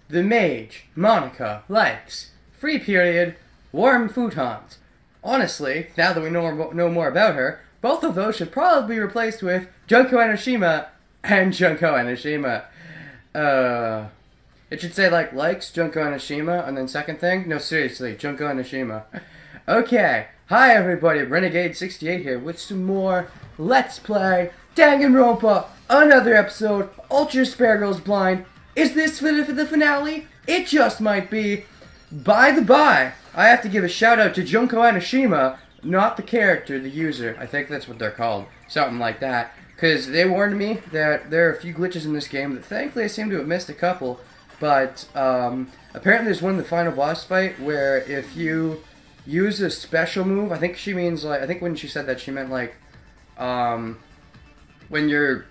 the mage, Monica, likes. Free period, warm futons. Honestly, now that we know more about her, both of those should probably be replaced with Junko Enoshima and Junko Enoshima. It should say, like, likes Junko Enoshima, and then second thing? No, seriously, Junko Enoshima. Okay, hi everybody, Renegade68 here with some more Let's Play Danganronpa, another episode, Ultra Spare Girls Blind. Is this for the finale? It just might be. By the by, I have to give a shout out to Junko Enoshima, not the character, the user. I think that's what they're called, something like that. Because they warned me that there are a few glitches in this game that thankfully I seem to have missed a couple. But apparently there's one in the final boss fight where if you use a special move, I think she means like, I think when she said that she meant like when you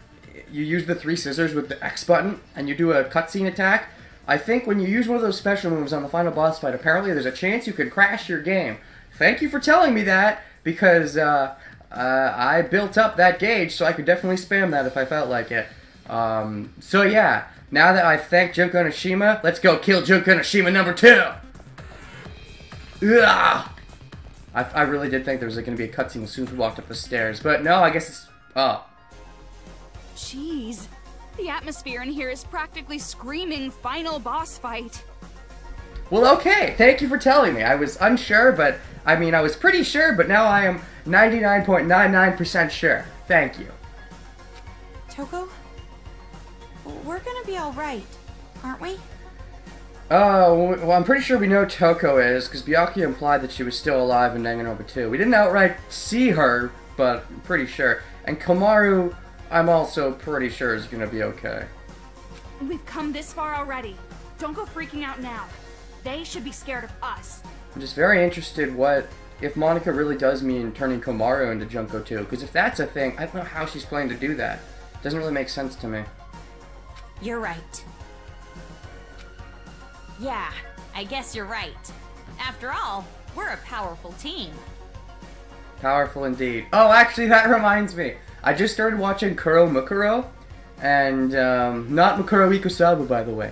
use the 3 scissors with the X button and you do a cutscene attack. I think when you use one of those special moves on the final boss fight, apparently there's a chance you could crash your game. Thank you for telling me that, because I built up that gauge so I could definitely spam that if I felt like it. So yeah, now that I've thanked Junko Enoshima, let's go kill Junko Enoshima number 2! Ugh! I really did think there was going to be a cutscene as soon as we walked up the stairs, but no, I guess it's... oh. Jeez. The atmosphere in here is practically screaming final boss fight. Well, okay, thank you for telling me. I was unsure, but... I mean, I was pretty sure, but now I am 99.99% sure. Thank you. Toko? We're gonna be alright, aren't we? Well, I'm pretty sure we know Toko is, because Byakuya implied that she was still alive in Danganronpa 2. We didn't outright see her, but I'm pretty sure. And Komaru, I'm also pretty sure is gonna be okay. We've come this far already. Don't go freaking out now. They should be scared of us. I'm just very interested if Monica really does mean turning Komaru into Junko too, because if that's a thing, I don't know how she's planning to do that. It doesn't really make sense to me. You're right. Yeah, I guess you're right. After all, we're a powerful team. Powerful indeed. Oh, actually, that reminds me. I just started watching Kuro Mukuro, and, not Mukuro Ikusabu, by the way.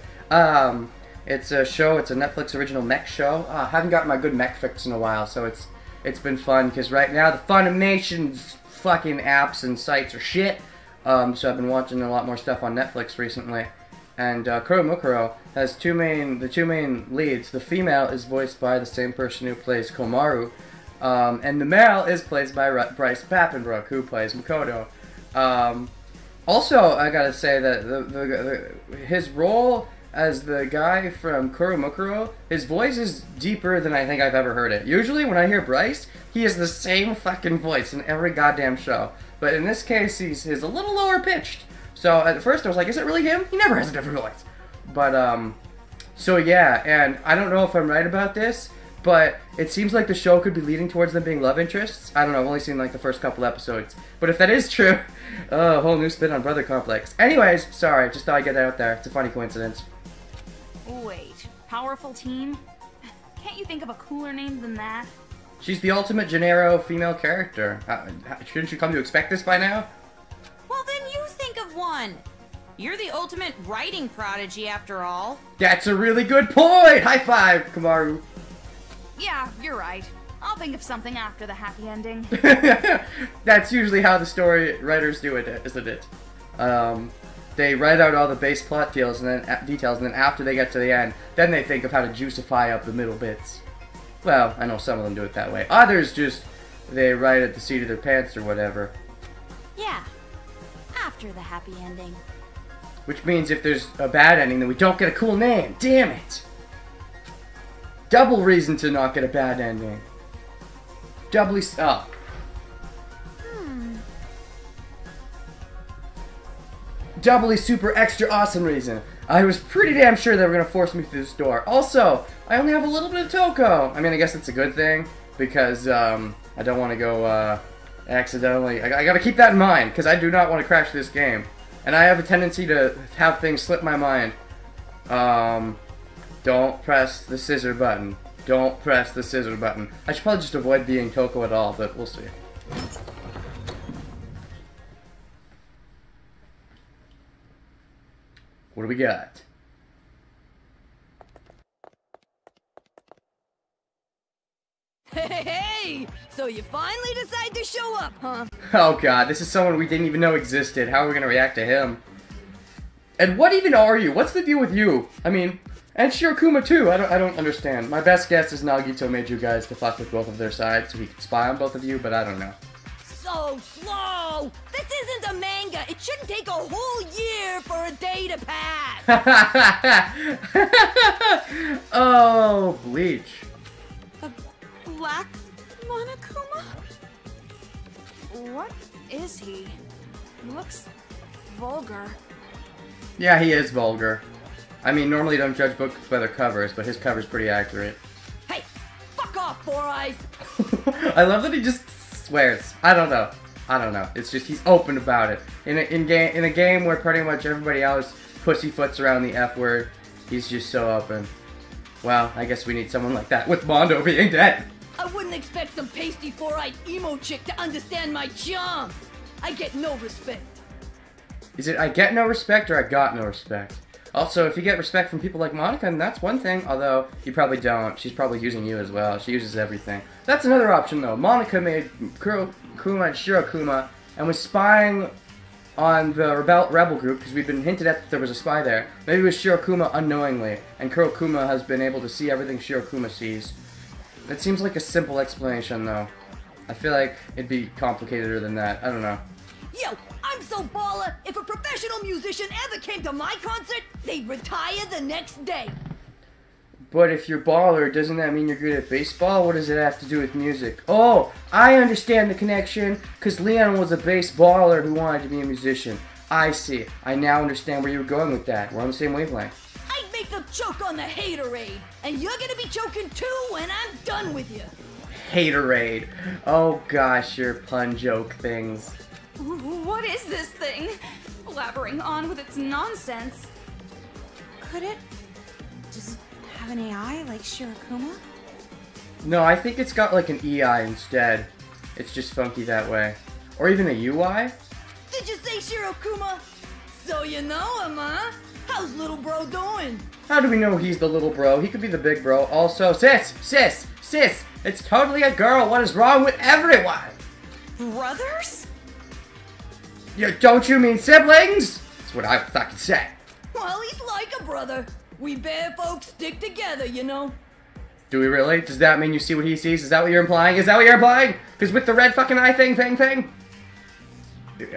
It's a show, it's a Netflix original mech show. I haven't gotten my good mech fix in a while, so it's been fun, because right now the Funimation's fucking apps and sites are shit. So I've been watching a lot more stuff on Netflix recently. And Kuro Mukuro has the two main leads. The female is voiced by the same person who plays Komaru, and the male is played by Bryce Papenbrook, who plays Makoto. Also, I gotta say that his role as the guy from Kuro Mukuro, his voice is deeper than I think I've ever heard it. Usually when I hear Bryce, he has the same fucking voice in every goddamn show. But in this case, he's a little lower pitched. So at first I was like, is it really him? He never has a different voice. But, so yeah, and I don't know if I'm right about this, but it seems like the show could be leading towards them being love interests. I don't know, I've only seen like the first couple episodes. But if that is true, a whole new spin on Brother Complex. Anyways, sorry, just thought I'd get that out there. It's a funny coincidence. Wait, powerful team? Can't you think of a cooler name than that? She's the ultimate Gennaro female character. Shouldn't you come to expect this by now? Well, then you think of one. You're the ultimate writing prodigy, after all. That's a really good point! High five, Komaru. Yeah, you're right. I'll think of something after the happy ending. That's usually how the story writers do it, isn't it? They write out all the base plot details, and then after they get to the end, then they think of how to juicify up the middle bits. Well, I know some of them do it that way. Others just, they write at the seat of their pants or whatever. Yeah, after the happy ending. Which means if there's a bad ending, then we don't get a cool name. Damn it! Double reason to not get a bad ending. Doubly, oh. Doubly super extra awesome reason. I was pretty damn sure they were gonna force me through this door. Also, I only have a little bit of Toko. I mean, I guess it's a good thing, because, I don't want to go, accidentally... I gotta keep that in mind, because I do not want to crash this game. And I have a tendency to have things slip my mind. Don't press the scissor button. Don't press the scissor button. I should probably just avoid being Toko at all, but we'll see. What do we got? Hey, so you finally decide to show up, huh? Oh god, this is someone we didn't even know existed. How are we gonna react to him? And what even are you? What's the deal with you? I mean, and Shirokuma too. I don't understand. My best guess is Nagito made you guys to fuck with both of their sides so he could spy on both of you, but I don't know. So slow! This isn't a manga! It shouldn't take a whole year for a day to pass! Oh, Bleach. A black Monokuma? What is he? He looks vulgar. Yeah, he is vulgar. I mean, normally don't judge books by their covers, but his cover's pretty accurate. Hey, fuck off, Four Eyes! I love that he just swears. I don't know. It's just he's open about it. In a game where pretty much everybody else pussyfoots around the F word, he's just so open. Well, I guess we need someone like that with Mondo being dead. I wouldn't expect some pasty four-eyed emo chick to understand my charm. I get no respect. Is it I get no respect or I got no respect? Also, if you get respect from people like Monica, then that's one thing, although you probably don't. She's probably using you as well. She uses everything. That's another option, though. Monica made Kurokuma and Shirokuma and was spying on the rebel group because we've been hinted at that there was a spy there. Maybe it was Shirokuma unknowingly, and Kurokuma has been able to see everything Shirokuma sees. It seems like a simple explanation, though. I feel like it'd be complicateder than that. I don't know. Yo, I'm so baller, if a professional musician ever came to my concert, they'd retire the next day. But if you're baller, doesn't that mean you're good at baseball? What does it have to do with music? Oh, I understand the connection, because Leon was a bass baller who wanted to be a musician. I see. I now understand where you were going with that. We're on the same wavelength. I'd make them choke on the haterade, and you're gonna be choking too when I'm done with you. Haterade. Oh gosh, your pun joke things. What is this thing? Blabbering on with its nonsense. Could it just have an AI like Shirokuma? No, I think it's got like an EI instead. It's just funky that way. Or even a UI? Did you say Shirokuma? So you know him, huh? How's little bro doing? How do we know he's the little bro? He could be the big bro. Also, sis! It's totally a girl. What is wrong with everyone? Brothers? Don't you mean siblings? That's what I fucking say. Well, he's like a brother. We bear folks stick together, you know. Do we really? Does that mean you see what he sees? Is that what you're implying? Because with the red fucking eye thing.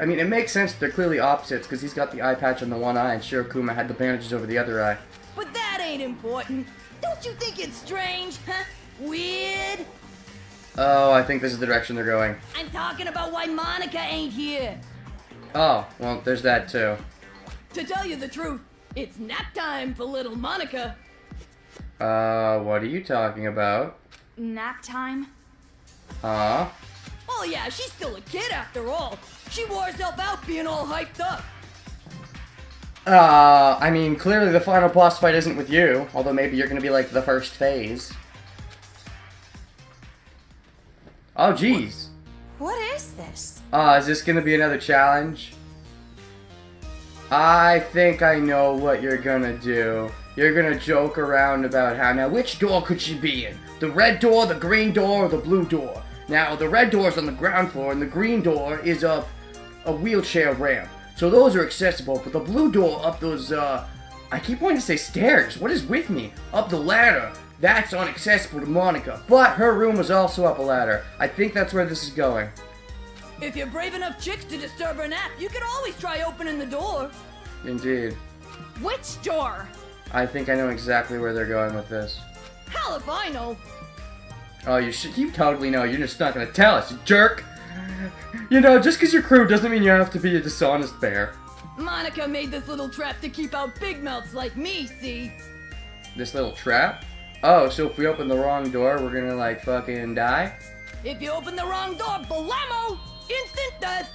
I mean, it makes sense. They're clearly opposites because he's got the eye patch on the one eye and Shirokuma had the bandages over the other eye. But that ain't important. Don't you think it's strange, huh? Weird? Oh, I think this is the direction they're going. I'm talking about why Monica ain't here. Oh, well, there's that too. To tell you the truth, it's nap time for little Monica. What are you talking about? Nap time? Huh? Oh yeah, she's still a kid after all. She wore herself out being all hyped up. I mean, clearly the final boss fight isn't with you, although maybe you're gonna be like the first phase. Oh, jeez. What is this? Is this gonna be another challenge? I think I know what you're gonna do. You're gonna joke around about how, now which door could she be in? The red door, the green door, or the blue door? Now, the red door's on the ground floor, and the green door is up a wheelchair ramp. So those are accessible, but the blue door up those, I keep wanting to say stairs. What is with me? Up the ladder. That's inaccessible to Monica. But her room was also up a ladder. I think that's where this is going. If you're brave enough chicks to disturb her nap, you could always try opening the door. Indeed. Which door? I think I know exactly where they're going with this. Hell if I know. Oh, you totally know. You're just not gonna tell us, you jerk. You know, just because you're crew doesn't mean you have to be a dishonest bear. Monica made this little trap to keep out big mouths like me, see? This little trap? Oh, so if we open the wrong door, we're gonna, like, fucking die? If you open the wrong door, blammo! Instant death!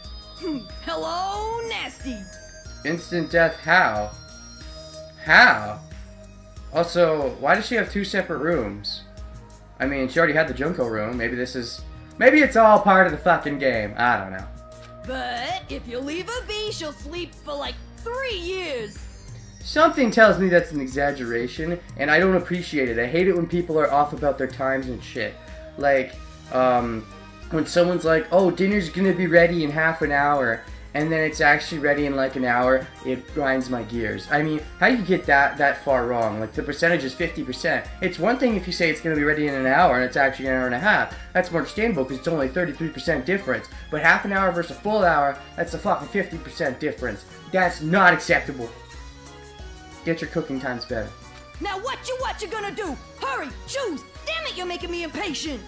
Hello, nasty! Instant death how? How? Also, why does she have two separate rooms? I mean, she already had the Junko room. Maybe it's all part of the fucking game. I don't know. But if you leave her be, she'll sleep for like 3 years. Something tells me that's an exaggeration, and I don't appreciate it. I hate it when people are off about their times and shit. Like, when someone's like, oh, dinner's gonna be ready in half an hour, and then it's actually ready in like an hour, it grinds my gears. I mean, how do you get that far wrong? Like, the percentage is 50%. It's one thing if you say it's gonna be ready in an hour and it's actually an hour and a half. That's more understandable because it's only 33% difference. But half an hour versus a full hour, that's a fucking 50% difference. That's not acceptable. Get your cooking times better. Now what you gonna do? Hurry, choose! Damn it, you're making me impatient!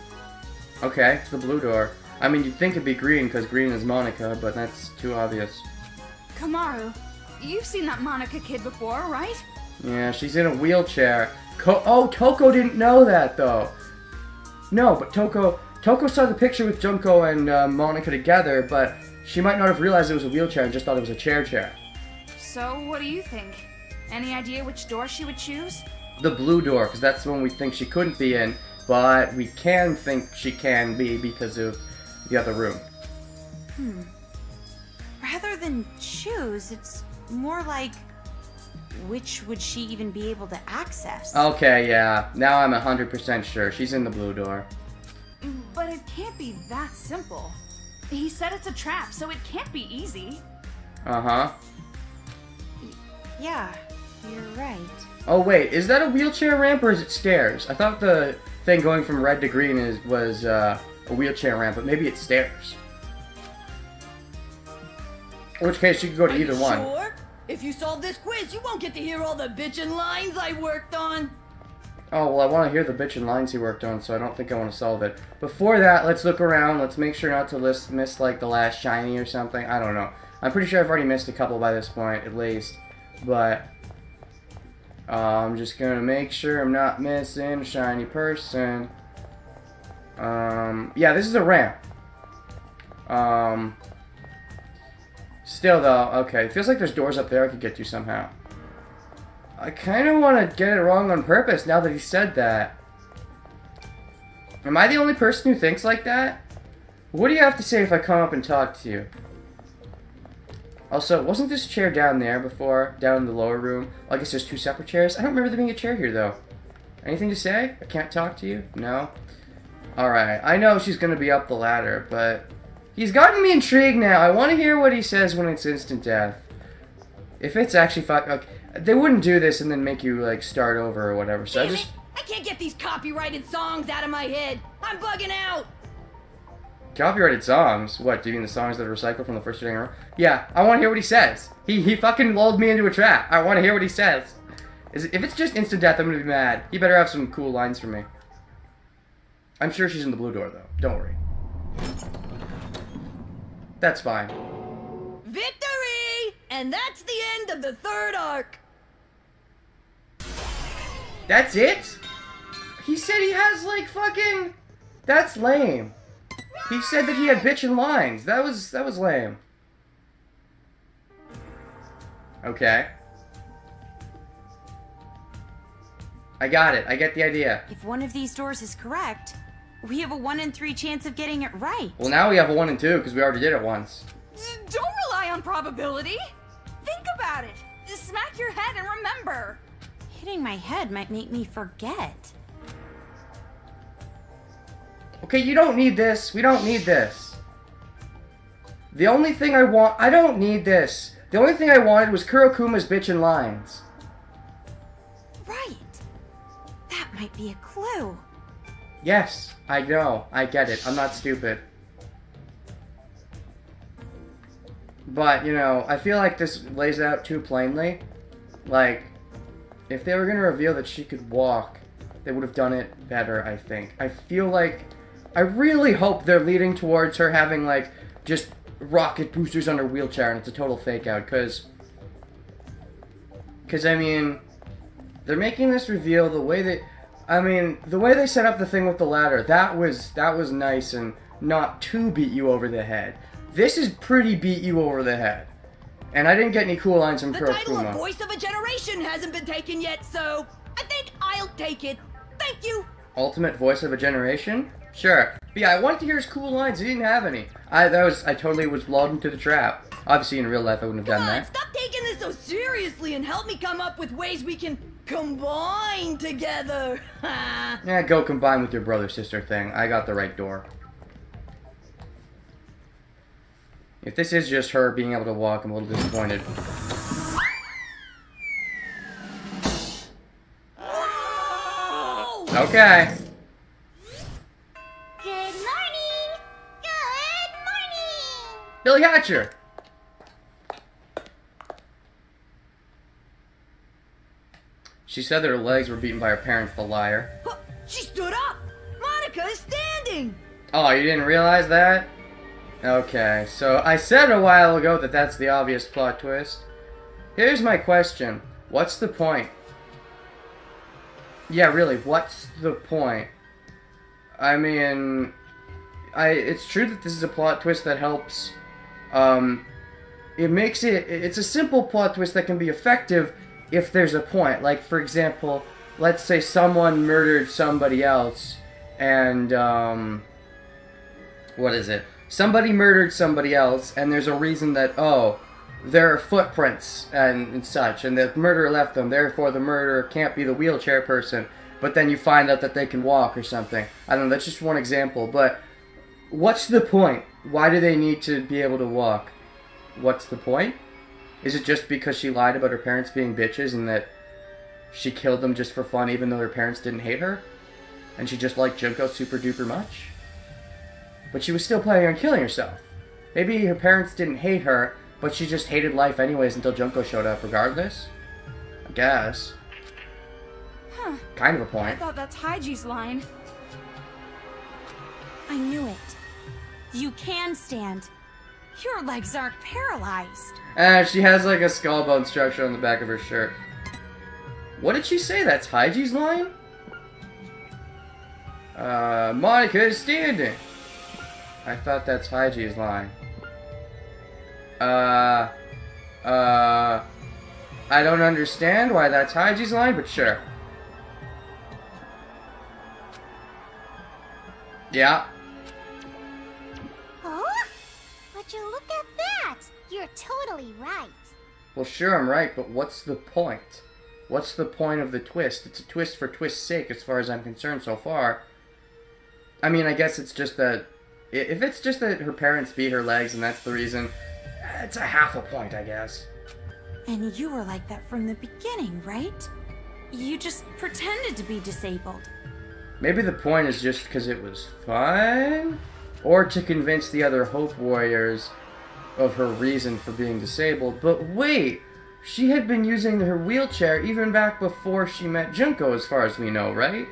Okay, it's the blue door. I mean, you'd think it'd be green because green is Monica, but that's too obvious. Kamaru, you've seen that Monica kid before, right? Yeah, she's in a wheelchair. Oh, Toko didn't know that, though. No, but Toko saw the picture with Junko and Monica together, but she might not have realized it was a wheelchair and just thought it was a chair. So, what do you think? Any idea which door she would choose? The blue door, because that's the one we think she couldn't be in, but we can think she can be because of the other room. Rather than choose, it's more like, which would she even be able to access? Okay, yeah. Now I'm 100% sure. She's in the blue door. But it can't be that simple. He said it's a trap, so it can't be easy. Uh-huh. Yeah, you're right. Oh, wait. Is that a wheelchair ramp or is it stairs? I thought the thing going from red to green was a wheelchair ramp, but maybe it's stairs. In which case, you could go to either one. Sure? If you solve this quiz, you won't get to hear all the bitchin' lines I worked on. Oh, well, I want to hear the bitchin' lines he worked on, so I don't think I want to solve it. Before that, let's look around. Let's make sure not to miss, like, the last shiny or something. I don't know. I'm pretty sure I've already missed a couple by this point, at least. But I'm just going to make sure I'm not missing a shiny person. Yeah, this is a ramp. Still, though, okay. It feels like there's doors up there I could get to somehow. I kind of want to get it wrong on purpose now that he said that. Am I the only person who thinks like that? What do you have to say if I come up and talk to you? Also, wasn't this chair down there before? Down in the lower room? Well, I guess there's two separate chairs. I don't remember there being a chair here, though. Anything to say? I can't talk to you? No? Alright, I know she's gonna be up the ladder, but he's gotten me intrigued now. I want to hear what he says when it's instant death. If it's actually okay, they wouldn't do this and then make you, like, start over or whatever, so Damn it! I can't get these copyrighted songs out of my head. I'm bugging out. Copyrighted songs? What, do you mean the songs that are recycled from the first Danganronpa? Yeah, I want to hear what he says. He fucking lulled me into a trap. I want to hear what he says. If it's just instant death, I'm gonna be mad. He better have some cool lines for me. I'm sure she's in the blue door, though. Don't worry. That's fine. Victory! And that's the end of the third arc. That's it? He said he has, like, fucking... That's lame. He said that he had bitchin' lines. That was lame. Okay. I got it. I get the idea. If one of these doors is correct, we have a 1 in 3 chance of getting it right. Well, now we have a 1 and 2 because we already did it once. Don't rely on probability. Think about it. Smack your head and remember. Hitting my head might make me forget. Okay, you don't need this. We don't need this. The only thing I don't need this. The only thing I wanted was Kurokuma's bitchin' lines. Right. That might be a clue. Yes, I know. I get it. I'm not stupid. But, you know, I feel like this lays it out too plainly. Like, if they were going to reveal that she could walk, they would have done it better, I think. I feel like... I really hope they're leading towards her having, like, just rocket boosters on her wheelchair and it's a total fake out, because, I mean, they're making this reveal the way they... I mean, the way they set up the thing with the ladder, that was nice and not too beat you over the head. This is pretty beat you over the head. And I didn't get any cool lines from Kurokuma. The title of Voice of a Generation hasn't been taken yet, so I think I'll take it. Thank you. Ultimate Voice of a Generation? Sure. But yeah, I wanted to hear his cool lines. He didn't have any. I totally was lulled into the trap. Obviously, in real life, I wouldn't have done that. Stop taking this so seriously and help me come up with ways we can combine together. Yeah, go combine with your brother-sister thing. I got the right door. If this is just her being able to walk, I'm a little disappointed. Okay. Good morning! Good morning! Billy Hatcher! She said that her legs were beaten by her parents, the liar. She stood up! Monica is standing! Oh, you didn't realize that? Okay, so I said a while ago that that's the obvious plot twist. Here's my question. What's the point? Yeah, really, what's the point? I mean, it's true that this is a plot twist that helps. It's a simple plot twist that can be effective if there's a point. Like, for example, let's say someone murdered somebody else, and, what is it? Somebody murdered somebody else, and there's a reason that, oh, there are footprints and such, and the murderer left them, therefore the murderer can't be the wheelchair person, but then you find out that they can walk or something. I don't know, that's just one example, but what's the point? Why do they need to be able to walk? What's the point? Is it just because she lied about her parents being bitches and that she killed them just for fun even though her parents didn't hate her? And she just liked Junko super duper much? But she was still planning on killing herself. Maybe her parents didn't hate her, but she just hated life anyways until Junko showed up regardless? I guess. Huh. Kind of a I point. thought that's Haiji's line. I knew it. You can stand. Your legs aren't paralyzed. She has like a skull bone structure on the back of her shirt. What did she say? That's Haiji's line? Monica is standing. I thought that's Haiji's line. I don't understand why that's Haiji's line, but sure. Yeah. Oh? Would you look at that? You're totally right. Well, sure, I'm right, but what's the point? What's the point of the twist? It's a twist for twist's sake, as far as I'm concerned so far. I mean, I guess it's just that... If it's just that her parents beat her legs and that's the reason, it's a half a point, I guess. And you were like that from the beginning, right? You just pretended to be disabled. Maybe the point is just because it was fun? Or to convince the other Hope Warriors of her reason for being disabled. But wait! She had been using her wheelchair even back before she met Junko, as far as we know, right?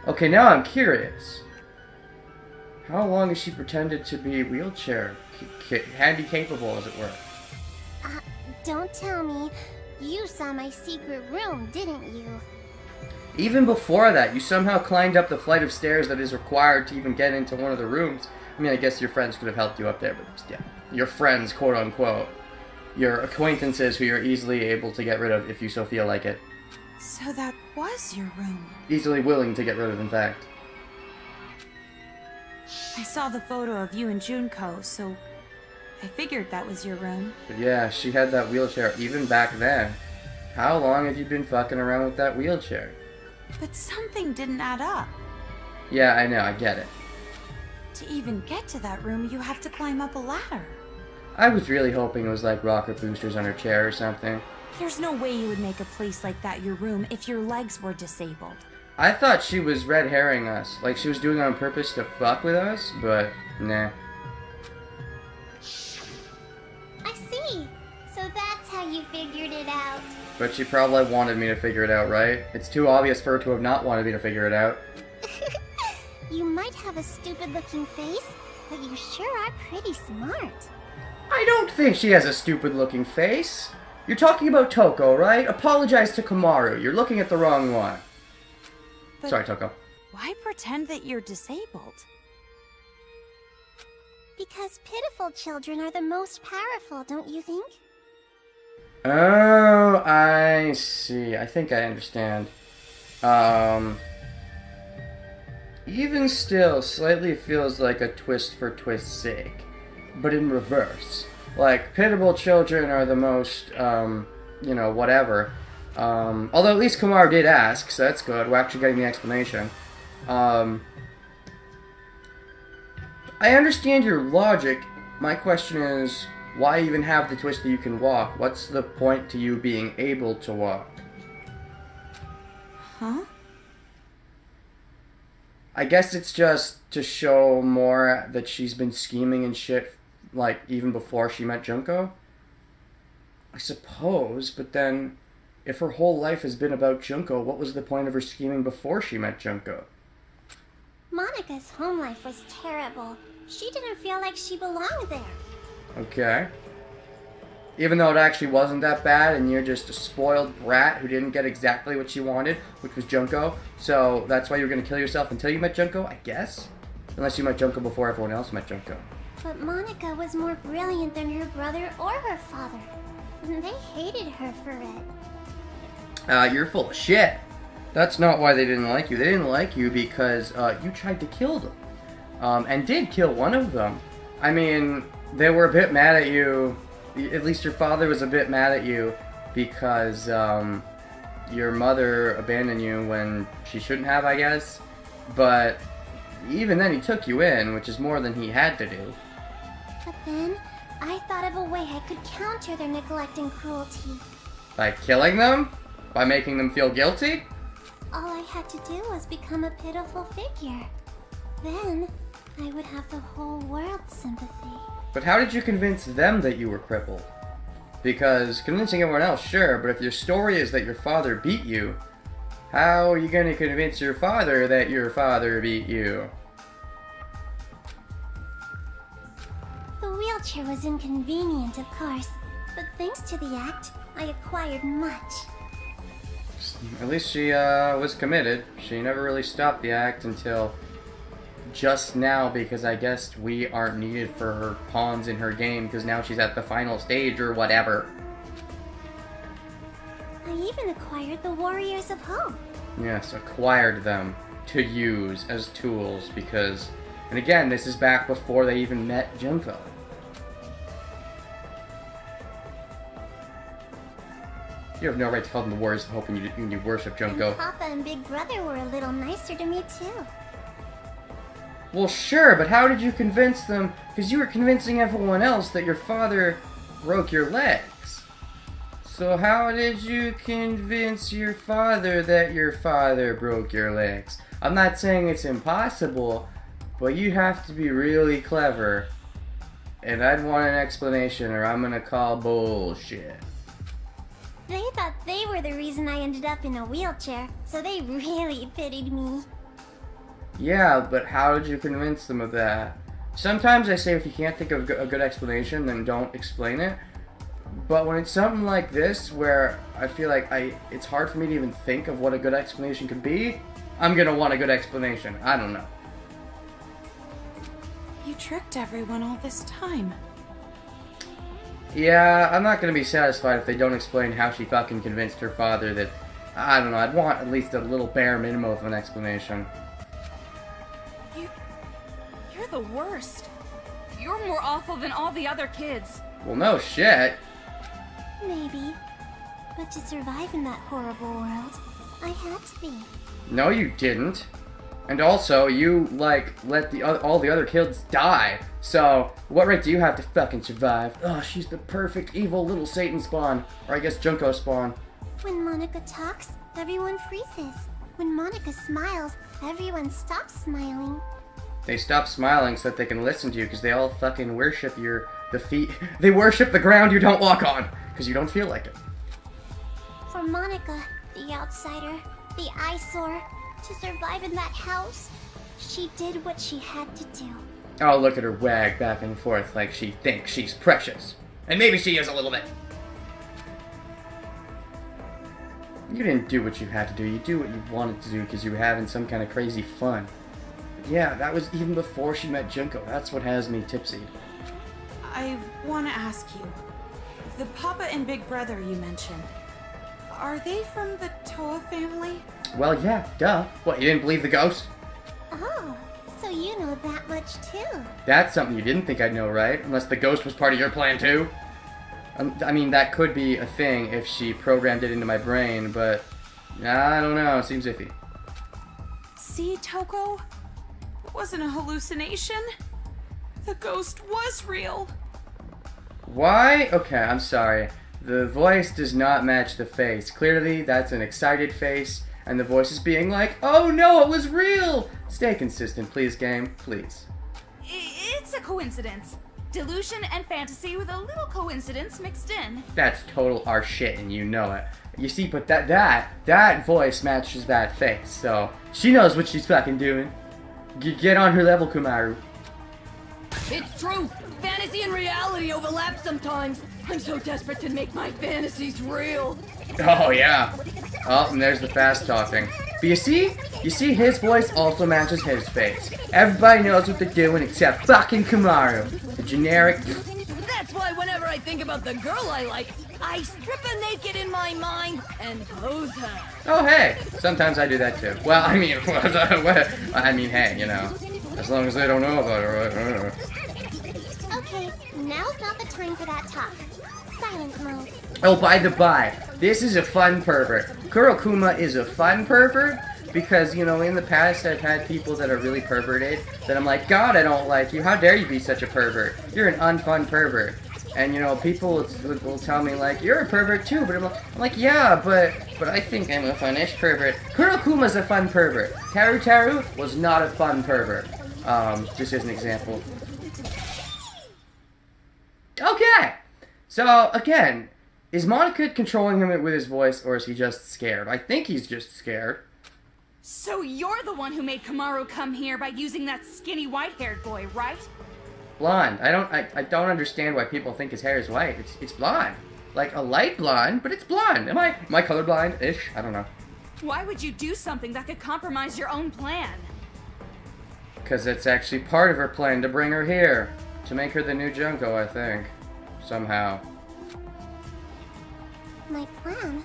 Okay, now I'm curious. How long has she pretended to be wheelchair handy-capable, as it were? Don't tell me. You saw my secret room, didn't you? Even before that, you somehow climbed up the flight of stairs that is required to even get into one of the rooms. I mean, I guess your friends could have helped you up there, but yeah. Your friends, quote-unquote. Your acquaintances who you're easily able to get rid of if you so feel like it. So that was your room. Easily willing to get rid of, in fact. I saw the photo of you and Junko, so I figured that was your room. But yeah, she had that wheelchair even back then. How long have you been fucking around with that wheelchair? But something didn't add up. Yeah, I know, I get it. To even get to that room, you have to climb up a ladder. I was really hoping it was like rocket boosters on her chair or something. There's no way you would make a place like that your room if your legs were disabled. I thought she was red herring us, like she was doing it on purpose to fuck with us, but nah. I see. So that's how you figured it out. But she probably wanted me to figure it out, right? It's too obvious for her to have not wanted me to figure it out. You might have a stupid-looking face, but you sure are pretty smart. I don't think she has a stupid-looking face. You're talking about Toko, right? Apologize to Kamaru. You're looking at the wrong one. But sorry, Toko. why pretend that you're disabled? Because pitiful children are the most powerful, don't you think? Oh, I see. I think I understand. Even still, slightly feels like a twist for twist's sake. But in reverse. Like, pitiable children are the most, you know, whatever. Although at least Kumar did ask, so that's good. We're actually getting the explanation. I understand your logic. My question is, why even have the twist that you can walk? What's the point to you being able to walk? Huh? I guess it's just to show more that she's been scheming and shit, like, even before she met Junko? I suppose, but then, if her whole life has been about Junko, what was the point of her scheming before she met Junko? Monica's home life was terrible. She didn't feel like she belonged there. Okay. Even though it actually wasn't that bad, and you're just a spoiled brat who didn't get exactly what she wanted, which was Junko, so that's why you were going to kill yourself until you met Junko, I guess? Unless you met Junko before everyone else met Junko. But Monica was more brilliant than her brother or her father. And they hated her for it. You're full of shit. That's not why they didn't like you. They didn't like you because you tried to kill them. And did kill one of them. I mean, they were a bit mad at you. At least your father was a bit mad at you because your mother abandoned you when she shouldn't have, I guess. But even then, he took you in, which is more than he had to do. But then, I thought of a way I could counter their neglect and cruelty. By killing them? By making them feel guilty? All I had to do was become a pitiful figure. Then, I would have the whole world's sympathy. But how did you convince them that you were crippled? Because convincing everyone else, sure, but if your story is that your father beat you, how are you going to convince your father that your father beat you? The wheelchair was inconvenient, of course, but thanks to the act, I acquired much. At least she was committed. She never really stopped the act until just now, because I guess we aren't needed for her pawns in her game, because now she's at the final stage or whatever. I even acquired the Warriors of Hope. Yes, acquired them to use as tools, because... And again, this is back before they even met Junko. You have no right to call them the Warriors of Hope when you worship Junko. And Papa and Big Brother were a little nicer to me, too. Well, sure, but how did you convince them? Because you were convincing everyone else that your father broke your legs. So how did you convince your father that your father broke your legs? I'm not saying it's impossible, but you have to be really clever. And I'd want an explanation, or I'm gonna call bullshit. They thought they were the reason I ended up in a wheelchair, so they really pitied me. Yeah, but how did you convince them of that? Sometimes I say if you can't think of a good explanation, then don't explain it. But when it's something like this, where I feel like it's hard for me to even think of what a good explanation could be, I'm gonna want a good explanation. I don't know. You tricked everyone all this time. Yeah, I'm not gonna be satisfied if they don't explain how she fucking convinced her father that... I don't know, I'd want at least a little bare minimum of an explanation. You're the worst. You're more awful than all the other kids. Well, no shit. Maybe. But to survive in that horrible world, I had to be. No, you didn't. And also, you, like, let all the other kids die. So, what right do you have to fucking survive? Oh, she's the perfect evil little Satan spawn. Or I guess Junko spawn. When Monica talks, everyone freezes. When Monica smiles, everyone stops smiling. They stop smiling so that they can listen to you, because they all fucking worship the feet. They worship the ground you don't walk on, because you don't feel like it. For Monica, the outsider, the eyesore, to survive in that house, she did what she had to do. Oh, look at her wag back and forth like she thinks she's precious. And maybe she is a little bit. You didn't do what you had to do. You do what you wanted to do because you were having some kind of crazy fun. But yeah, that was even before she met Junko. That's what has me tipsy. I want to ask you, the Papa and Big Brother you mentioned, are they from the Toa family? Well, yeah, duh. What, you didn't believe the ghost? Oh, so you know that much too. That's something you didn't think I'd know, right? Unless the ghost was part of your plan too? I mean, that could be a thing if she programmed it into my brain, but I don't know. It seems iffy. See, Toko? It wasn't a hallucination. The ghost was real. Why? Okay, I'm sorry. The voice does not match the face. Clearly, that's an excited face, and the voice is being like, oh no, it was real! Stay consistent, please, game. Please. It's a coincidence. Delusion and fantasy with a little coincidence mixed in. That's total our shit, and you know it. You see, but that voice matches that face, so she knows what she's fucking doing. Get on her level, Kumaru. It's true. Fantasy and reality overlap sometimes. I'm so desperate to make my fantasies real. Oh yeah. Oh, and there's the fast talking. But you see his voice also matches his face. Everybody knows what they're doing except fucking Kumaru. The generic. That's why whenever I think about the girl I like, I strip her naked in my mind and pose her. Oh hey, sometimes I do that too. Well, I mean, hey, you know, as long as they don't know about it, right? Okay, now's not the time for that talk. Silent mode. Oh, by the by, this is a fun pervert. Kurokuma is a fun pervert because, you know, in the past I've had people that are really perverted that I'm like, God, I don't like you. How dare you be such a pervert? You're an unfun pervert. And, you know, people will tell me, like, you're a pervert too, but I'm like, yeah, but I think I'm a funnish pervert. Kurokuma's a fun pervert. Taru was not a fun pervert. Just as an example. Okay! So, again, is Monica controlling him with his voice, or is he just scared? I think he's just scared. So you're the one who made Kumaru come here by using that skinny white-haired boy, right? Blonde. I don't understand why people think his hair is white. It's blonde. Like a light blonde, but it's blonde. Am I colorblind-ish? I don't know. Why would you do something that could compromise your own plan? Because it's actually part of her plan to bring her here. To make her the new Junko, I think. Somehow. My plan?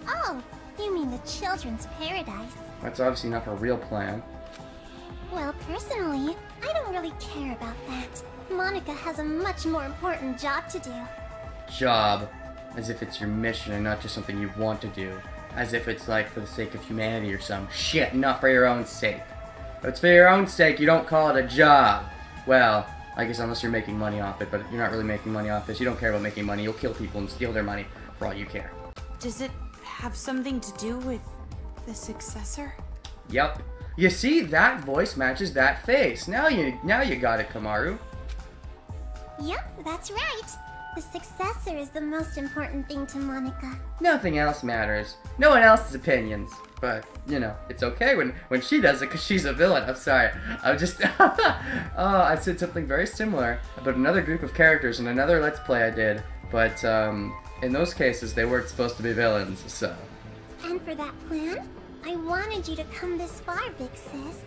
Oh, you mean the children's paradise. That's obviously not her real plan. Well, personally, I don't really care about that. Monica has a much more important job to do. Job. As if it's your mission and not just something you want to do. As if it's like for the sake of humanity or some shit, not for your own sake. If it's for your own sake, you don't call it a job. Well, I guess unless you're making money off it, but you're not really making money off this. You don't care about making money. You'll kill people and steal their money for all you care. Does it have something to do with the successor? Yep. You see, that voice matches that face. Now you got it, Kumaru. Yep, that's right. The successor is the most important thing to Monica. Nothing else matters. No one else's opinions. But, you know, it's okay when she does it because she's a villain. I'm sorry. I'm just... oh, I said something very similar about another group of characters in another Let's Play I did. But, in those cases, they weren't supposed to be villains, so... And for that plan, I wanted you to come this far, Big Sis.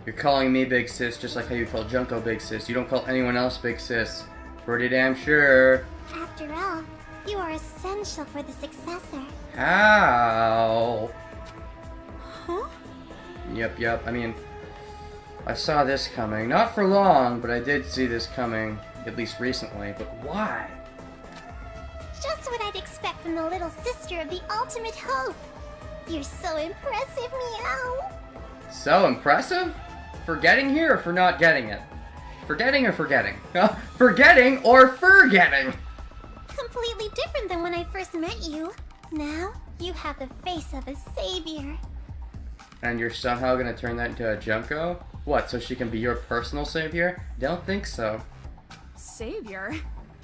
You're calling me Big Sis just like how you call Junko Big Sis. You don't call anyone else Big Sis. Pretty damn sure. After all, you are essential for the successor. How? Huh? Yep. I mean, I saw this coming. Not for long, but I did see this coming, at least recently. But why? Just what I'd expect from the little sister of the ultimate hope. You're so impressive, Meow. So impressive? For getting here or for not getting it? Forgetting or forgetting? Forgetting or forgetting? Completely different than when I first met you. Now, you have the face of a savior. And you're somehow gonna turn that into a Junko? What, so she can be your personal savior? Don't think so. Savior?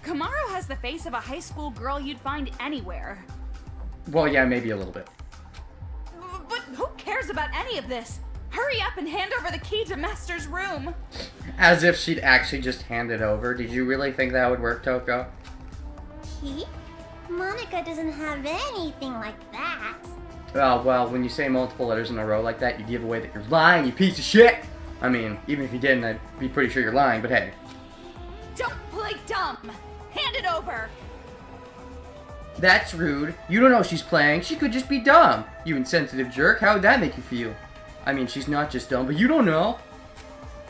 Kumaru has the face of a high school girl you'd find anywhere. Well, yeah, maybe a little bit. But who cares about any of this? Hurry up and hand over the key to Master's room. As if she'd actually just hand it over. Did you really think that would work, Toko? Key? Monica doesn't have anything like that. Oh, well, when you say multiple letters in a row like that, you give away that you're lying, you piece of shit! I mean, even if you didn't, I'd be pretty sure you're lying, but hey. Don't play dumb. Hand it over. That's rude. You don't know she's playing. She could just be dumb. You insensitive jerk. How would that make you feel? I mean, she's not just dumb, but you don't know.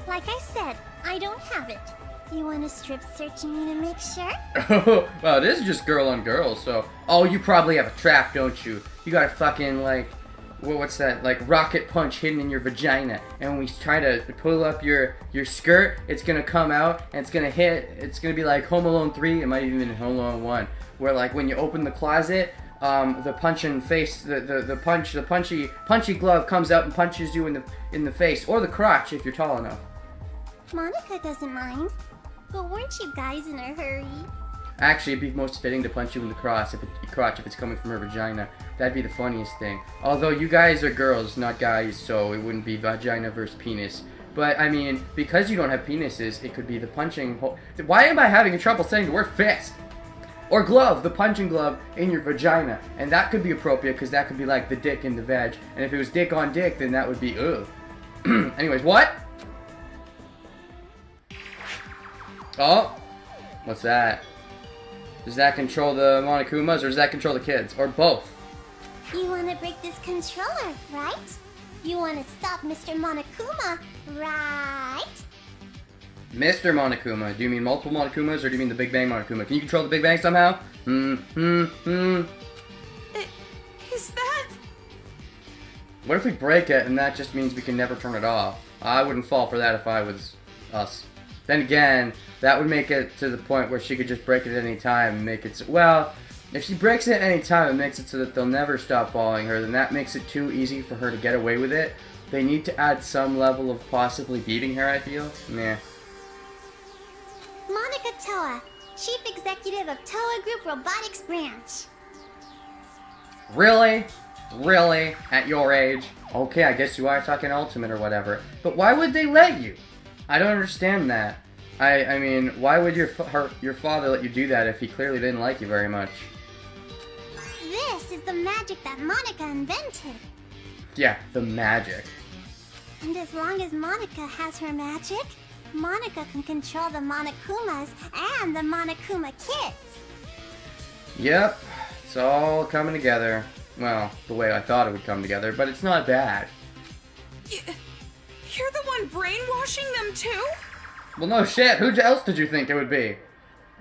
Like I said, I don't have it. You want to strip search me to make sure? Well, it is just girl on girl, so... Oh, you probably have a trap, don't you? You got a fucking, like... What's that? Like, rocket punch hidden in your vagina. And when we try to pull up your skirt, it's gonna come out, and it's gonna hit... It's gonna be like Home Alone 3, it might even be Home Alone 1. Where, like, when you open the closet, the punching face... The punchy glove comes out and punches you in the face. Or the crotch, if you're tall enough. Monica doesn't mind. But weren't you guys in a hurry? Actually, it'd be most fitting to punch you in the crotch if it's coming from her vagina. That'd be the funniest thing. Although you guys are girls, not guys, so it wouldn't be vagina versus penis. But, I mean, because you don't have penises, it could be the punching hole. Why am I having trouble saying the word fist? Or glove, the punching glove in your vagina. And that could be appropriate, because that could be like the dick in the veg. And if it was dick on dick, then that would be, ugh. Anyways, what? Oh, what's that? Does that control the Monokumas, or does that control the kids? Or both? You want to break this controller, right? You want to stop Mr. Monokuma, right? Mr. Monokuma. Do you mean multiple Monokumas, or do you mean the Big Bang Monokuma? Can you control the Big Bang somehow? Is that... What if we break it, and that just means we can never turn it off? I wouldn't fall for that if I was us. Then again, that would make it to the point where she could just break it at any time and make it so, well, if she breaks it at any time and makes it so that they'll never stop following her, then that makes it too easy for her to get away with it. They need to add some level of possibly beating her, I feel. Nah. Monica Toa, Chief Executive of Toa Group Robotics Branch. Really? Really? At your age? Okay, I guess you are fucking ultimate or whatever. But why would they let you? I don't understand that. I mean, why would your father let you do that if he clearly didn't like you very much? This is the magic that Monica invented. Yeah, the magic. And as long as Monica has her magic, Monica can control the Monokumas and the Monokuma kids. Yep, it's all coming together. Well, the way I thought it would come together, but it's not bad. You're the one brainwashing them too? Well, no shit, who else did you think it would be?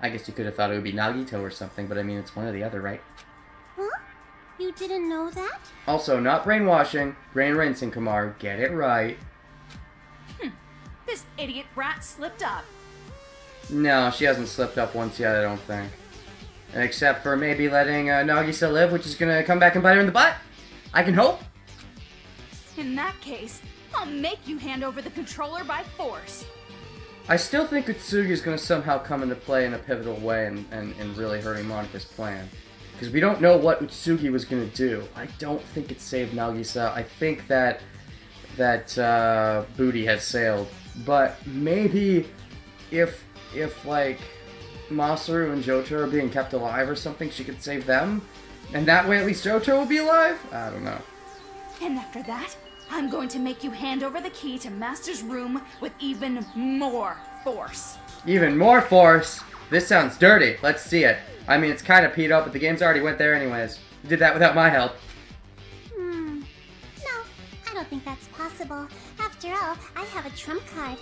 I guess you could have thought it would be Nagito or something, but I mean, it's one or the other, right? Huh? You didn't know that? Also, not brainwashing, brain rinsing, Kamaru. Get it right. This idiot brat slipped up. No, she hasn't slipped up once yet, I don't think. Except for maybe letting Nagisa live, which is gonna come back and bite her in the butt. I can hope. In that case, I'll make you hand over the controller by force. I still think Utsugi is going to somehow come into play in a pivotal way and really hurting Monika's plan. Because we don't know what Utsugi was going to do. I don't think it saved Nagisa. I think that booty has sailed. But maybe if like Masaru and Johto are being kept alive or something, she could save them? And that way at least Johto will be alive? I don't know. And after that, I'm going to make you hand over the key to Master's room with even more force. Even more force? This sounds dirty. Let's see it. I mean, it's kind of peed up, but the game's already went there anyways. You did that without my help. No, I don't think that's possible. After all, I have a trump card.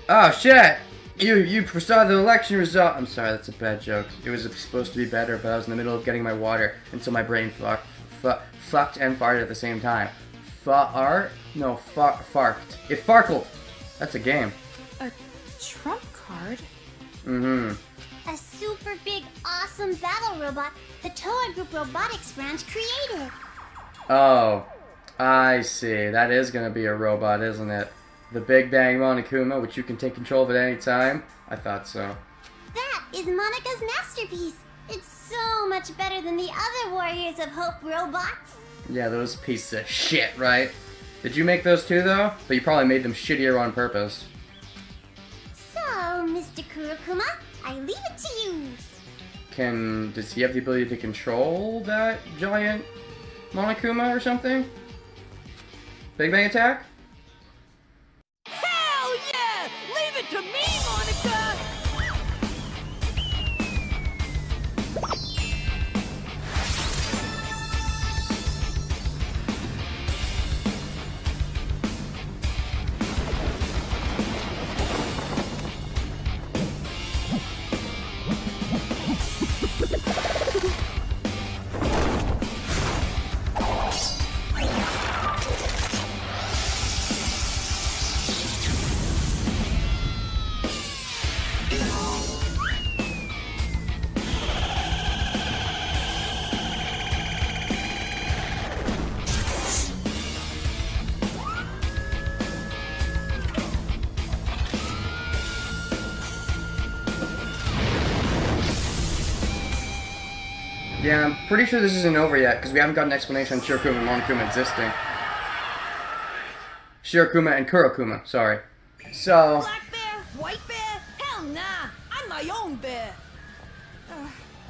Oh, shit! You foresaw the election result. I'm sorry, that's a bad joke. It was supposed to be better, but I was in the middle of getting my water, and so my brain fucked and farted at the same time. No, farked. It farkled. That's a game. A trump card? Mm-hmm. A super big, awesome battle robot the Toa Group Robotics Branch created. Oh, I see. That is gonna be a robot, isn't it? The Big Bang Monokuma, which you can take control of at any time? I thought so. That is Monica's masterpiece. It's so much better than the other Warriors of Hope robots. Yeah, those pieces of shit, right? Did you make those too, though? But you probably made them shittier on purpose. So, Mr. Kurokuma, I leave it to you. Does he have the ability to control that giant Monokuma or something? Big Bang Attack? Hell yeah! Leave it to me, Monica! Yeah, I'm pretty sure this isn't over yet, because we haven't got an explanation on Shirokuma and Monokuma existing. Shirokuma and Kurokuma, sorry. So... Black bear? White bear? Hell nah! I'm my own bear!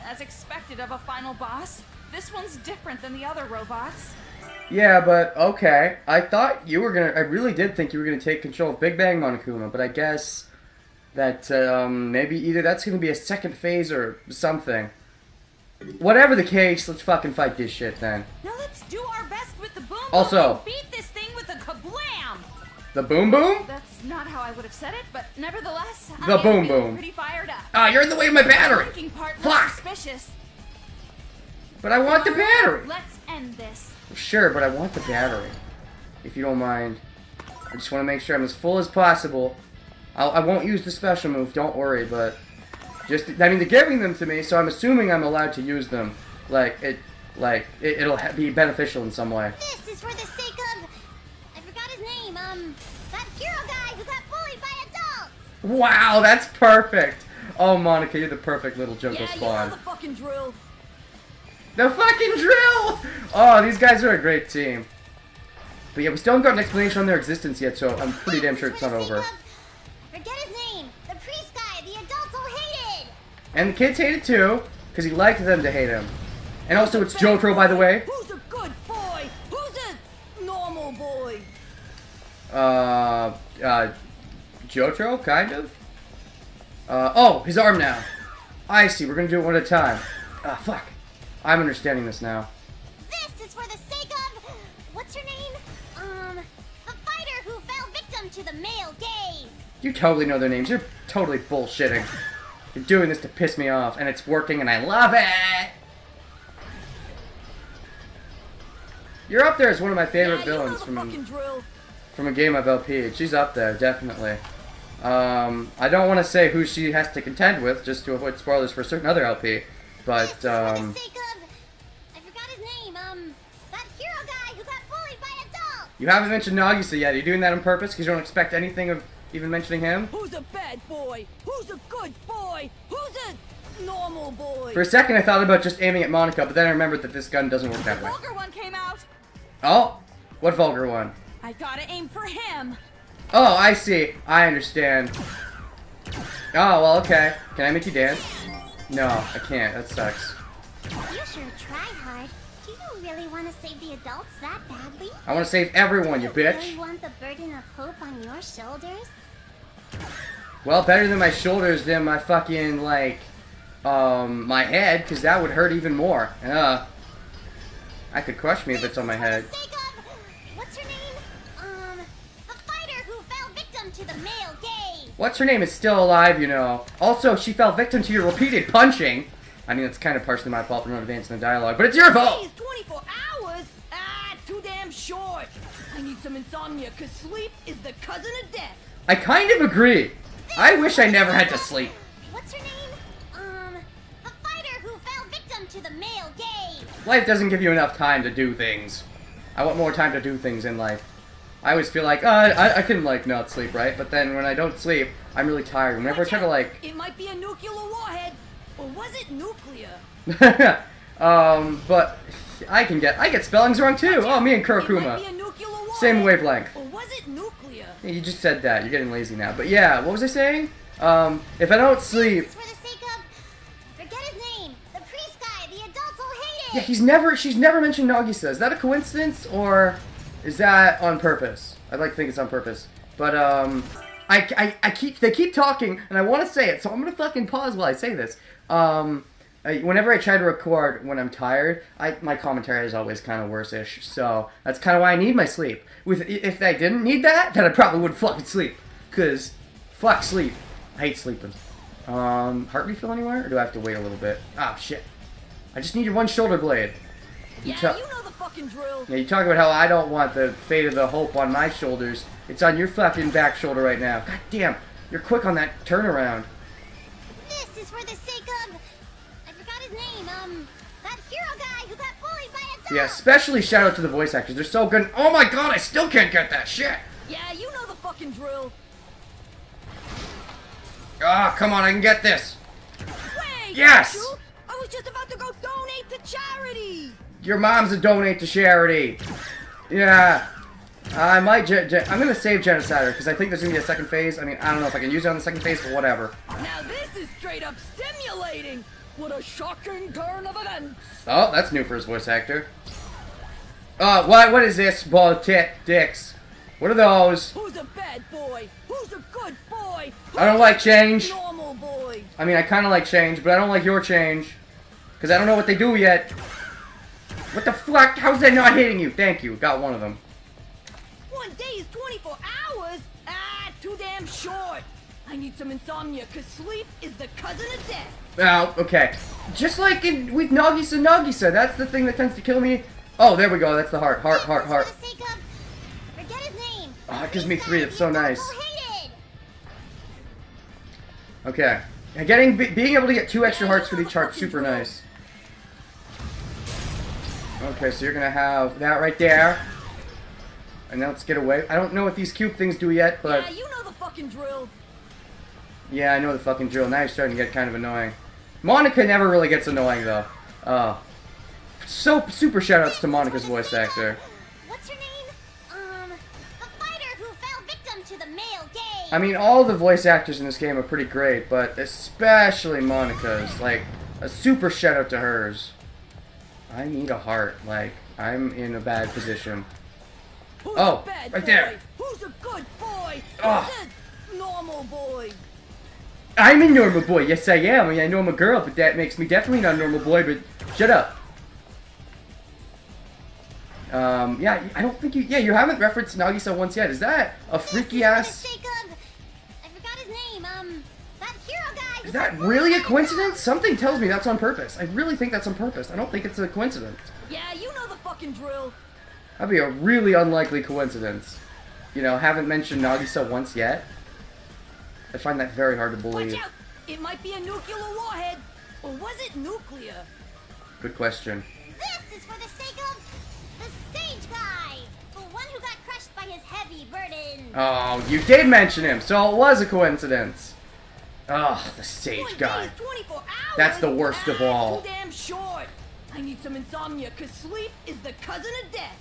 As expected of a final boss, this one's different than the other robots. Yeah, but, okay. I thought you were gonna... I really did think you were gonna take control of Big Bang Monokuma, but I guess that, maybe either that's gonna be a second phase or something. Whatever the case, let's fucking fight this shit then. Now let's do our best with the boom boom Also- and beat this thing with a kablam! The Boom Boom? That's not how I would have said it, but nevertheless, The I Boom am feeling Boom. pretty fired up. Ah, you're in the way of my battery! Drinking part Fuck! looks suspicious. But I want the battery! Let's end this. Sure, but I want the battery. If you don't mind. I just want to make sure I'm as full as possible. I won't use the special move, don't worry, but... Just, I mean, they're giving them to me, so I'm assuming I'm allowed to use them. It'll be beneficial in some way. This is for the sake of... I forgot his name, that hero guy who got bullied by adults! Wow, that's perfect! Oh, Monica, you're the perfect little Junko Yeah, you know Spawn. the fucking drill! The fucking drill! Oh, these guys are a great team. But yeah, we still haven't got an explanation on their existence yet, so I'm pretty damn sure it's not over. I forget his name, the priest guy the adults all hated! And the kids hate it too, because he liked them to hate him. And also, it's Jotaro, by the way. Who's a good boy? Who's a normal boy? Jotaro, kind of? Oh, his arm now. I see, we're gonna do it one at a time. Ah, fuck. I'm understanding this now. This is for the sake of... What's her name? The fighter who fell victim to the male gaze! You totally know their names. You're totally bullshitting. You're doing this to piss me off, and it's working, and I love it! You're up there as one of my favorite Yeah, villains you know the from fucking drill. a game of LP. She's up there, definitely. I don't want to say who she has to contend with, just to avoid spoilers for a certain other LP, but, This is for the sake of... I forgot his name, that hero guy who got bullied by adults! you haven't mentioned Nagisa yet. Are you doing that on purpose, because you don't expect anything of even mentioning him? Who's a bad boy? Who's a good boy? Who's a normal boy? For a second, I thought about just aiming at Monica, but then I remembered that this gun doesn't work that way. Vulgar one came out! Oh! What vulgar one? I gotta aim for him! Oh, I see. I understand. Oh, well, okay. Can I make you dance? No, I can't. That sucks. You sure try hard. Do you really want to save the adults that badly? I want to save everyone, you Do you bitch. really want the burden of hope on your shoulders? Well, better than my shoulders than my fucking, like, my head, because that would hurt even more. I could crush me if it's on my head. For the sake of... What's her name? The fighter who fell victim to the male gaze! What's her name is still alive, you know. Also, she fell victim to your repeated punching. I mean, it's kind of partially my fault for not advancing the dialogue, but it's your fault! Days, 24 hours? Ah, too damn short. I need some insomnia, cause sleep is the cousin of death. I kind of agree. I wish I never had to sleep. What's her name? The fighter who fell victim to the male gaze! Life doesn't give you enough time to do things. I want more time to do things in life. I always feel like, I can, like, not sleep, right? But then when I don't sleep, I'm really tired. Whenever I try to, like... It might be a nuclear warhead. Or was it nuclear? but I get spellings wrong too. Oh, me and It might be Kurokuma. a nuclear warhead. Same wavelength. Or was it nuclear? Yeah, you just said that. You're getting lazy now. But yeah, what was I saying? If I don't sleep... This is for the sake of... Forget his name! The priest guy the adults all hated! Yeah, she's never mentioned Nagisa. Is that a coincidence, or is that on purpose? I'd like to think it's on purpose. But, they keep talking, and I want to say it, so I'm gonna fucking pause while I say this. Whenever I try to record when I'm tired, my commentary is always kind of worse-ish, so that's kind of why I need my sleep. If I didn't need that, then I probably would fucking sleep, because fuck sleep. I hate sleeping. Heart refill anywhere, or do I have to wait a little bit? Oh, shit. I just need your one shoulder blade. Yeah, you know the fucking drill. Yeah, you talk about how I don't want the fate of the hope on my shoulders. It's on your fucking back shoulder right now. God damn, you're quick on that turnaround. This is for the sake of... I forgot his name, that hero guy who got bullied by adults! Yeah, especially shout out to the voice actors. They're so good. Oh my god, I still can't get that shit! Yeah, you know the fucking drill. Ah, come on, I can get this. Wait, Yes! Pikachu, I was just about to go donate to charity. Your mom's a donate to charity. Yeah. I might. I'm gonna save Genocider because I think there's gonna be a second phase. I mean, I don't know if I can use it on the second phase, but whatever. Now this is straight up stimulating. What a shocking turn of events. Oh, that's new for his voice actor. What is this? Ball tit dicks. What are those? Who's a bad boy? Who's a good boy? I don't like change. Normal boy. I mean, I kind of like change, but I don't like your change. Because I don't know what they do yet. What the fuck? How's that not hitting you? Thank you. Got one of them. 1 day is 24 hours? Ah, too damn short. I need some insomnia, because sleep is the cousin of death. Oh, okay. Just like with Nagisa, that's the thing that tends to kill me. Oh, there we go. That's the heart. Heart. For the sake of... Forget his name. Oh, it gives me 3. That's so nice. Okay. Being able to get 2 extra hearts for each heart, super nice. Okay, so you're gonna have that right there. And now let's get away. I don't know what these cube things do yet, but... Yeah, you know the fucking drill. Yeah, I know the fucking drill. Now you're starting to get kind of annoying. Monica never really gets annoying, though. So, super shoutouts to Monica's voice actor. What's her name? The fighter who fell victim to the male gaze. I mean, all the voice actors in this game are pretty great, but especially Monica's. Like, a super shoutout to hers. I need a heart. Like, I'm in a bad position. Who's Oh, a bad right boy? there. Who's a good boy? Oh. Who's a normal boy? I'm a normal boy. Yes, I am. I mean, I know I'm a girl, but that makes me definitely not a normal boy, but shut up. Yeah, I don't think you... Yeah, you haven't referenced Nagisa once yet. Is that a freaky-ass... For the sake of... I forgot his name. That hero guy... Is that really a coincidence? Something tells me that's on purpose. I really think that's on purpose. I don't think it's a coincidence. Yeah, you know the fucking drill. That'd be a really unlikely coincidence. You know, haven't mentioned Nagisa once yet. I find that very hard to believe. Watch out! It might be a nuclear warhead. Or was it nuclear? Good question. This is for the sake of... the sage guy. The one who got crushed by his heavy burden. Oh, you did mention him, so it was a coincidence. Oh, the sage 1 guy. day is 24 hours? That's the worst of all. Too damn short. I need some insomnia, because sleep is the cousin of death.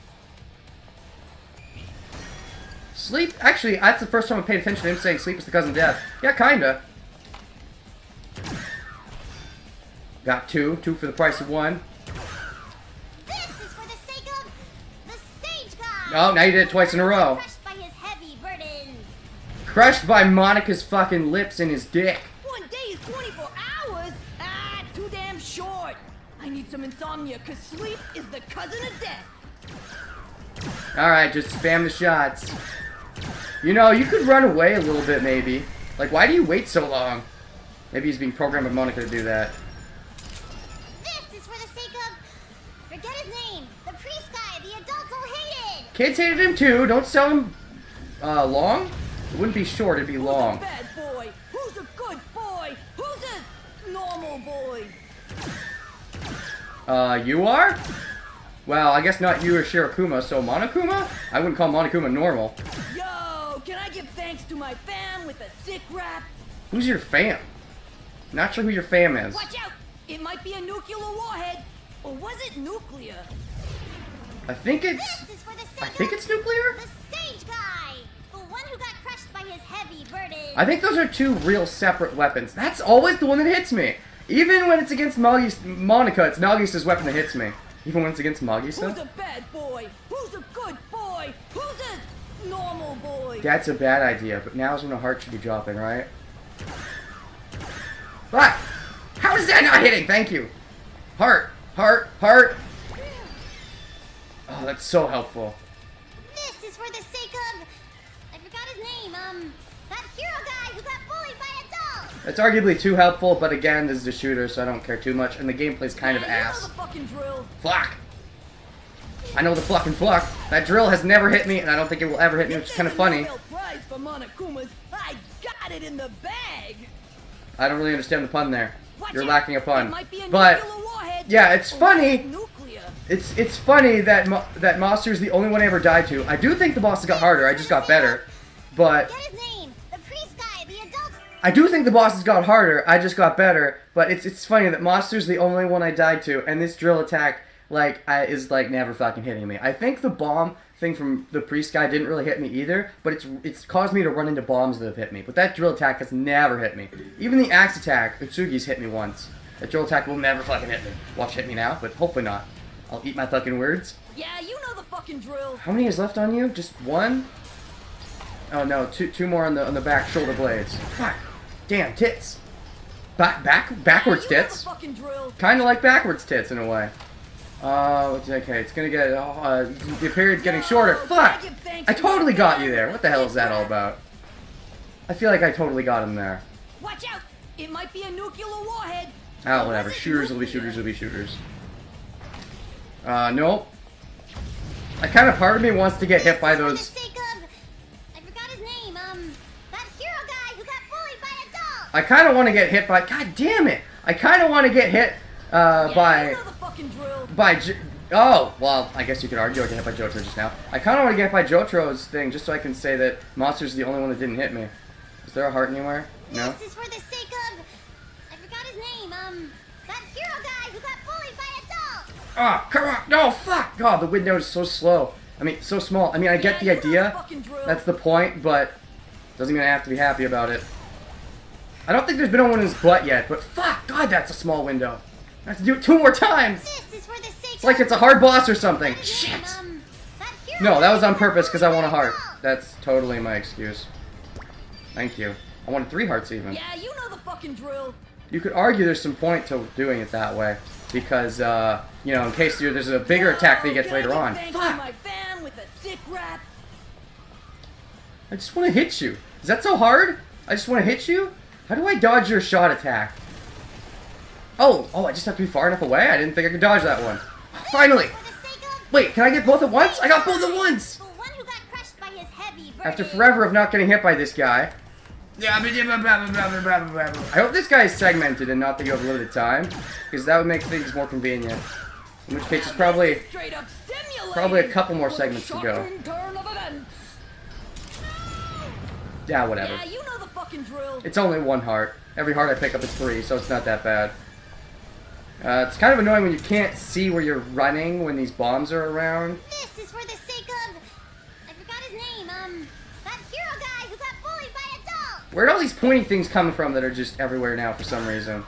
Sleep? Actually, that's the first time I paid attention to him saying sleep is the cousin of death. Yeah, kinda. Got 2. 2 for the price of 1. This is for the sake of... the sage guy. Oh, now you did it twice in a row. Crushed by his heavy burden. Crushed by Monica's fucking lips and his dick. 1 day is 24 hours? Ah, too damn short. I need some insomnia, because sleep is the cousin of death. Alright, just spam the shots. You know, you could run away a little bit, maybe. Like, why do you wait so long? Maybe he's being programmed by Monica to do that. This is for the sake of... forget his name. The priest guy the adults all hated. Kids hated him too. Don't sell him long. It wouldn't be short, it'd be long. Who's a bad boy? Who's a good boy? Who's a normal boy? You are? Well, I guess not you or Shirakuma, so Monokuma? I wouldn't call Monokuma normal. Yo, can I give thanks to my fam with a sick rap? Who's your fam? Not sure who your fam is. Watch out! It might be a nuclear warhead. Or was it nuclear? I think it's... This is for the I sake think of... it's nuclear? the sage guy. The one who got crushed by his heavy burden. I think those are 2 real separate weapons. That's always the one that hits me. Even when it's against Monica, it's Nagisa's weapon that hits me. Even when it's against Nagisa? Who's a bad boy? Who's a good boy? Who's a normal boy? That's a bad idea, but now's when the heart should be dropping, right? But how is that not hitting? Thank you. Heart, heart, heart. Oh, that's so helpful. This is for the sake of... I forgot his name. That hero guy who got bullied by adults. It's arguably too helpful, but again, this is a shooter, so I don't care too much, and the gameplay's kind of Yeah, you know ass. the fucking drill. Fluck. I know the fucking fluck. That drill has never hit me, and I don't think it will ever hit me, which is kind of funny. Nobel Prize for Monokumas. I got it in the bag. I don't really understand the pun there. Watch You're out. lacking a It pun. might be a But nuclear warhead, yeah, it's or funny. nuclear. It's funny that that Monster's the only one I ever died to. I do think the bosses got harder. I just got better. But Forget his name. The priest guy the adults I do think the bosses got harder. I just got better. But it's funny that Monster's the only one I died to, and this drill attack is like never fucking hitting me. I think the bomb thing from the priest guy didn't really hit me either, but it's caused me to run into bombs that have hit me. But that drill attack has never hit me. Even the axe attack, Utsugi's hit me once. That drill attack will never fucking hit me. Watch hit me now, but hopefully not. I'll eat my fucking words. Yeah, you know the fucking drill. How many is left on you? Just one? Oh no, two more on the back shoulder blades. Fuck. Damn, tits. Backwards tits. Kind of like backwards tits in a way. Okay, it's gonna get, the period's getting shorter. Fuck! I totally got you there. What the hell is that all about? I feel like I totally got him there. Watch out! It might be a nuclear warhead. Oh, whatever. Shooters will be shooters will be shooters. Nope. Part of me wants to get hit by those. For the sake of, I forgot his name. That hero guy who got bullied by adults. I kind of want to get hit by. God damn it! I kind of want to get hit by. Oh, well, I guess you could argue I got hit by Jotaro just now. I kind of want to get hit by Jotaro's thing just so I can say that Monster's the only one that didn't hit me. Is there a heart anywhere? No. This is for the sake of, I forgot his name. That hero guy who got bullied by adults. Oh, come on! No, fuck! God, the window is so slow. I mean, so small. I mean, I get the idea. That's the point, but doesn't mean I have to be happy about it. I don't think there's been one in his butt yet, but fuck! God, that's a small window. I have to do it 2 more times. This is for the sake it's like it's a hard boss or something. Shit! No, that was on purpose because I want a heart. That's totally my excuse. Thank you. I wanted 3 hearts even. Yeah, you know the fucking drill. You could argue there's some point to doing it that way. Because, you know, in case there's a bigger attack that he gets later on. Fuck! My fan with a sick rap. I just want to hit you. Is that so hard? I just want to hit you? How do I dodge your shot attack? Oh, I just have to be far enough away? I didn't think I could dodge that one. Finally! Wait, can I get both at once? I got both at once! After forever of not getting hit by this guy. I hope this guy is segmented and not that you have limited time, because that would make things more convenient. In which case, it's probably a couple more segments to go. Yeah, whatever. Yeah, you know the fucking drill. It's only 1 heart. Every heart I pick up is 3, so it's not that bad. It's kind of annoying when you can't see where you're running when these bombs are around. This is for the sake of, I forgot his name. That hero guy who got bullied by adults. Where are all these pointy things coming from that are just everywhere now for some reason?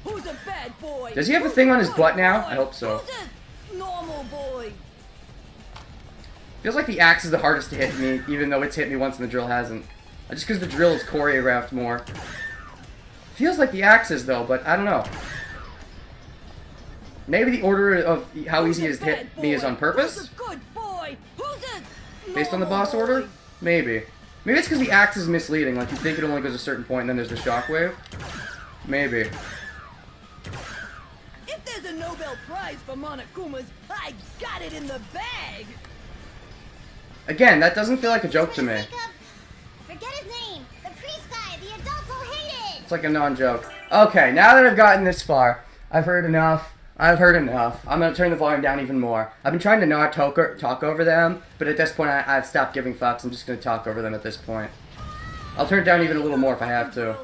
Who's a bad boy? Does he have a thing on his butt now? I hope so. Who's a normal boy? Feels like the axe is the hardest to hit me, even though it's hit me once and the drill hasn't. Just because the drill is choreographed more. Feels like the axe is though, but I don't know. Maybe the order of how easy it is to hit me is on purpose? Based on the boss order? Maybe. Maybe it's because the axe is misleading, like you think it only goes a certain point and then there's the shockwave. Maybe. If there's a Nobel Prize for Monokumas, I got it in the bag! Again, that doesn't feel like a joke to me. Forget his name. The priest guy. The adults will hate it. It's like a non-joke. Okay, now that I've gotten this far, I've heard enough. I'm gonna turn the volume down even more. I've been trying to not talk over them, but at this point I've stopped giving fucks. I'm just gonna talk over them at this point. I'll turn it down even a little more if I have to.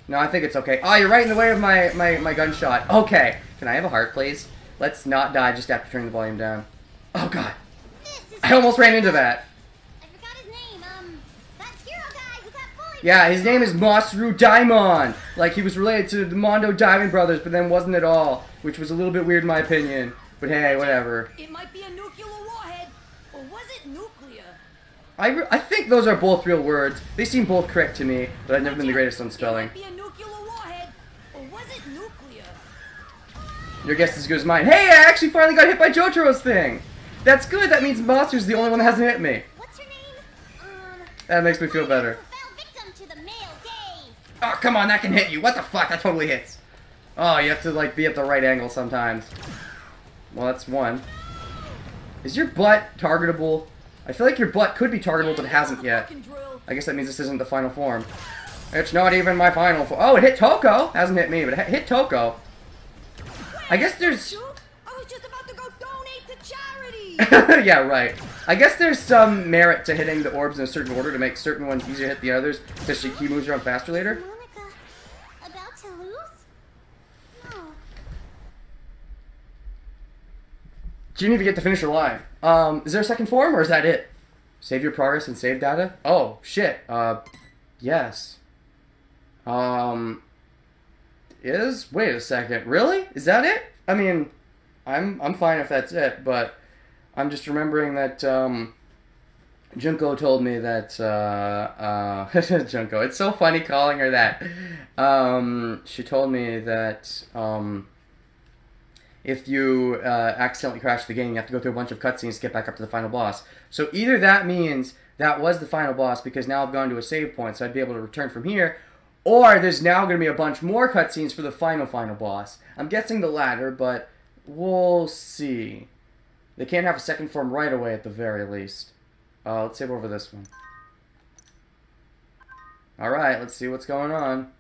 No, I think it's okay. Oh, you're right in the way of my gunshot. Okay. Can I have a heart, please? Let's not die just after turning the volume down. Oh, God. I almost ran into that. I forgot his name. That hero guy who got bullied. Yeah, his name is Masaru Daimon. Like, he was related to the Mondo Diamond Brothers, but then wasn't at all. Which was a little bit weird in my opinion. But hey, whatever. It might be a nuclear warhead. Or was it nuclear? I think those are both real words. They seem both correct to me, but I've never been the greatest on spelling. It might be a nuclear warhead. Or was it nuclear? Your guess is as good as mine. Hey, I actually finally got hit by Jotaro's thing. That's good. That means Monster's the only one that hasn't hit me. What's your name? That makes me feel better. Fell victim to the male gaze. Oh, come on, that can hit you. What the fuck? That totally hits. Oh, you have to, like, be at the right angle sometimes. Well, that's one. Is your butt targetable? I feel like your butt could be targetable, but it hasn't yet. I guess that means this isn't the final form. It's not even my final form. Oh, it hit Toko. Hasn't hit me, but it hit Toko. I guess there's... I was just about to go donate to charity. Yeah, right. I guess there's some merit to hitting the orbs in a certain order to make certain ones easier to hit the others, because she moves around faster later. didn't even get to finish your line. Is there a second form, or is that it? Save your progress and save data? Oh, shit. Yes. Wait a second. Really? Is that it? I mean, I'm fine if that's it, but I'm just remembering that, Junko told me that, Junko, it's so funny calling her that. She told me that, if you, accidentally crash the game, you have to go through a bunch of cutscenes to get back up to the final boss. So either that means that was the final boss, because now I've gone to a save point, so I'd be able to return from here, or there's now going to be a bunch more cutscenes for the final boss. I'm guessing the latter, but we'll see. They can't have a second form right away at the very least. Let's save over this one. Alright, let's see what's going on.